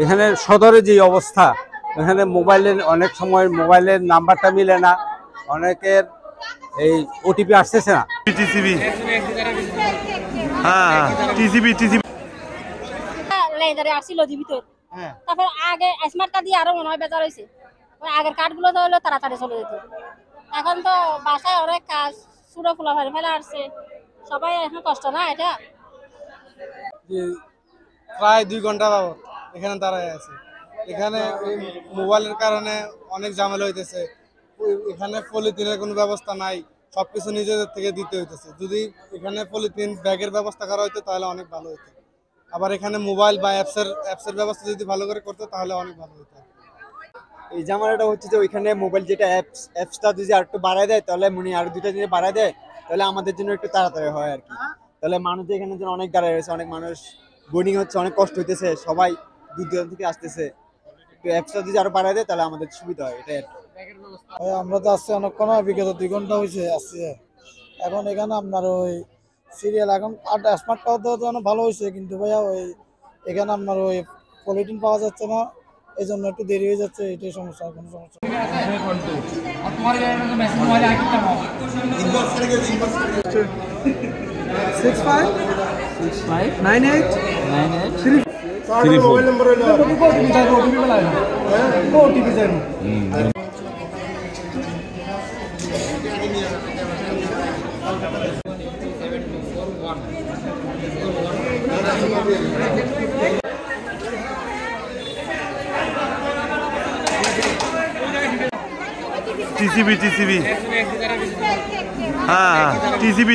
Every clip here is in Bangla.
এখানে সদরে যে অবস্থা, এখানে মোবাইলের অনেক সময় মোবাইলের নাম্বারটা মিলে না, অনেকের এই ওটিপি আসতেছে না। টিসিবি হ্যাঁ টিসিবি আসছিল জীবিত। তারপর আগে স্মার্ট কার্ড দিয়ে আরো মনে হয় বেজার হয়েছে। আগের কার্ডগুলো তো হলো তাড়াতাড়ি চলে যেত। এখন তো বাসায় অনেক কাজ ছোট ফুলা ফেলে আসছে, সবাই এখন কষ্ট না এটা। প্রায় 2 ঘন্টা বাবদ এখানে দাঁড়ায় আছে। এখানে মোবাইলের কারণে অনেক ঝামেলা হইতেছে। এখানে পলিথিনের কোনো ব্যবস্থা নাই, সবকিছু নিজেদের থেকে দিতে হইতেছে। যদি এখানে পলিথিন ব্যাগের ব্যবস্থা করা হইতো তাহলে অনেক ভালো হতো। আবার এখানে মোবাইল বা অ্যাপসের ব্যবস্থা যদি ভালো করে করতো তাহলে অনেক ভালো হতো। এই ঝামেলাটা হচ্ছে যে ওইখানে মোবাইল যেটা অ্যাপসটা যদি আর একটু বাড়ায় দেয়, তাহলে মনে আরো 2টা যদি বাড়ায় দেয় তাহলে আমাদের জন্য একটু তাড়াতাড়ি হয় আর কি। তাহলে মানুষ এখানে যেন অনেক দাঁড়ায় রয়েছে, অনেক মানুষ বোর্ডিং হচ্ছে, অনেক কষ্ট হইতেছে, সবাই দূর দূরান্ত থেকে আসতেছে। একটু অ্যাপসটা যদি আরো বাড়ায় দেয় তাহলে আমাদের সুবিধা হয়, এটাই। আমরা তো আসছি অনেকক্ষণ, বিগত 2 ঘন্টা হয়েছে আসছি। এখন এখানে আপনার ওই সিরিয়াল এখন স্মার্ট পাওয়া তো অনেক ভালো হয়েছে, কিন্তু ভাইয়া ওই এখানে আপনার ওই পলিথিন পাওয়া যাচ্ছে না, এই জন্য একটু দেরি হয়ে যাচ্ছে। এটাই সমস্যা, কোনো সমস্যা মোবাইল নম্বর টিসিবি হ্যাঁ টিসিবি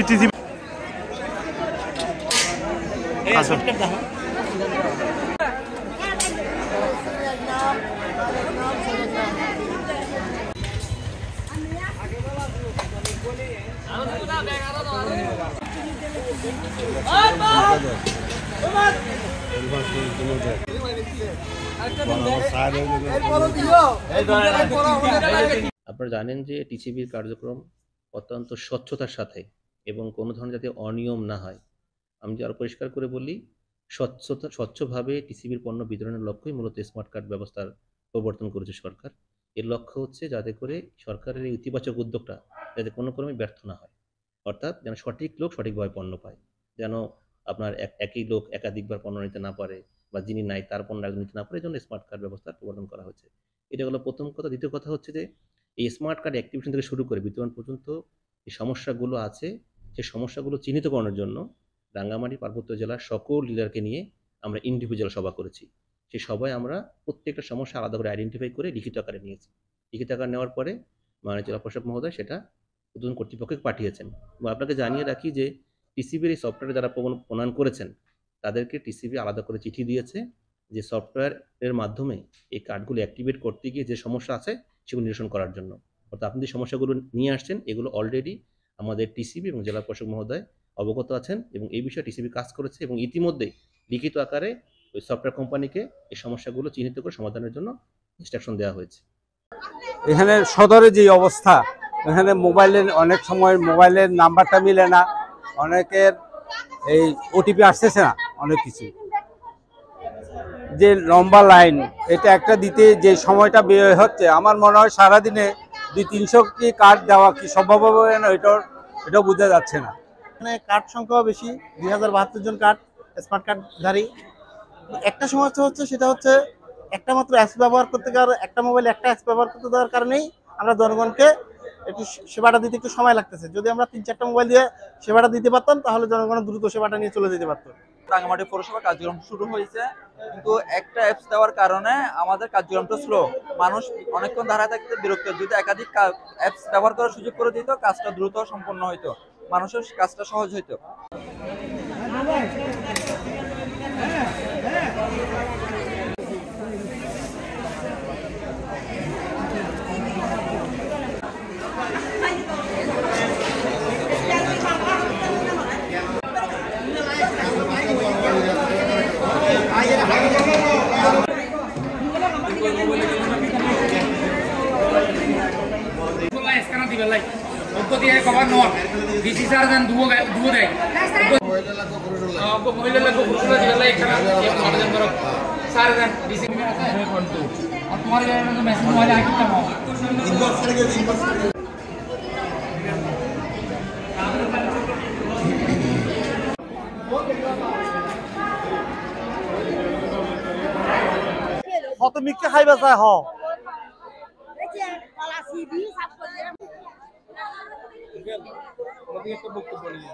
আসুন। আপনারা জানেন যে টিসিবির কার্যক্রম অত্যন্ত স্বচ্ছতার সাথে এবং কোনো ধরনের যাতে অনিয়ম না হয়, আমি আরও পরিষ্কার করে বলি, স্বচ্ছভাবে টিসিবির পণ্য বিতরণের লক্ষ্যই মূলত স্মার্ট কার্ড ব্যবস্থার প্রবর্তন করেছে সরকার। এর লক্ষ্য হচ্ছে যাতে করে সরকারের এই ইতিবাচক উদ্যোগটা যাতে কোনো ক্রমে ব্যর্থ না হয়, অর্থাৎ যেন সঠিক লোক সঠিকভাবে পণ্য পায়, যেন আপনার একই লোক একাধিকবার পণ্য নিতে না পারে বা যিনি নাই তার পণ্য একজন নিতে না পারে, এই জন্য স্মার্ট কার্ড ব্যবস্থার প্রবর্তন করা হয়েছে। এটা হলো প্রথম কথা। দ্বিতীয় কথা হচ্ছে যে এই স্মার্ট কার্ড অ্যাক্টিভেশন থেকে শুরু করে বিতরণ পর্যন্ত যে সমস্যাগুলো আছে, সেই সমস্যাগুলো চিহ্নিতকরণের জন্য রাঙ্গামাটি পার্বত্য জেলার সকল লিডারকে নিয়ে আমরা ইন্ডিভিজুয়াল সভা করেছি। সেই সভায় আমরা প্রত্যেকটা সমস্যা আলাদা করে আইডেন্টিফাই করে লিখিত আকারে নিয়েছি। লিখিত আকার নেওয়ার পরে মাননীয় জেলা প্রশাসক মহোদয় সেটা উদ্বোধন কর্তৃপক্ষকে পাঠিয়েছেন। এবং আপনাকে জানিয়ে রাখি যে টিসিবির এই সফটওয়্যারে যারা প্রণয়ন করেছেন তাদেরকে টিসিবি আলাদা করে চিঠি দিয়েছে যে সফটওয়্যারের মাধ্যমে এই কার্ডগুলো অ্যাক্টিভেট করতে গিয়ে যে সমস্যা আছে সেগুলো নিরসন করার জন্য। অর্থাৎ আপনি যে সমস্যাগুলো নিয়ে আসছেন এগুলো অলরেডি আমাদের টিসিবি এবং জেলা প্রশাসক মহোদয় অবগত আছেন এবং এই বিষয়ে টিসিবি কাজ করেছে এবং ইতিমধ্যেই লিখিত আকারে ওই সফটওয়্যার কোম্পানিকে এই সমস্যাগুলো চিহ্নিত করে সমাধানের জন্য ইনস্ট্রাকশন দেওয়া হয়েছে। এখানে সদরে যে অবস্থা, এখানে মোবাইলের অনেক সময় মোবাইলের নাম্বারটা মিলে না, অনেকের এই ওটিপি আসতেছে না, অনেক কিছু যে লম্বা লাইন, এটা একটা দিতে যে সময়টা ব্যয় হচ্ছে, আমার মনে হয় সারাদিনে 200-300 কি কার্ড দেওয়া কি সম্ভব হবে না, এটাও বোঝা যাচ্ছে না। এখানে কার্ড সংখ্যাও বেশি, 2072 জন কার্ড স্মার্ট কার্ডধারী। একটা সমস্যা হচ্ছে, সেটা হচ্ছে একটা মাত্র অ্যাপস ব্যবহার করতে গেলে, একটা মোবাইলে একটা অ্যাপস ব্যবহার করতে দেওয়ার কারণেই আমরা জনগণকে একটু সেবাটা দিতে একটু সময় লাগতেছে। যদি আমরা 3-4টা মোবাইল দিয়ে সেবাটা দিতে পারতাম তাহলে জনগণ দ্রুত সেবাটা নিয়ে চলে যেতে পারতো। রাঙ্গামাটি পৌরসভা কার্যক্রম শুরু হয়েছে, কিন্তু একটা অ্যাপস দেওয়ার কারণে আমাদের কার্যক্রমটা স্লো। মানুষ অনেকক্ষণ দাঁড়ায় থাকতে বিরক্ত। যদি একাধিক অ্যাপস ব্যবহার করার সুযোগ করে দিত, কাজটা দ্রুত সম্পন্ন হইতো, মানুষের কাজটা সহজ হইতো। কভার নয়, ডিসি স্যার দেন দুও দেয়। কত মিক্সে খাইবা চায় হ একটা বক্তব্য নিয়ে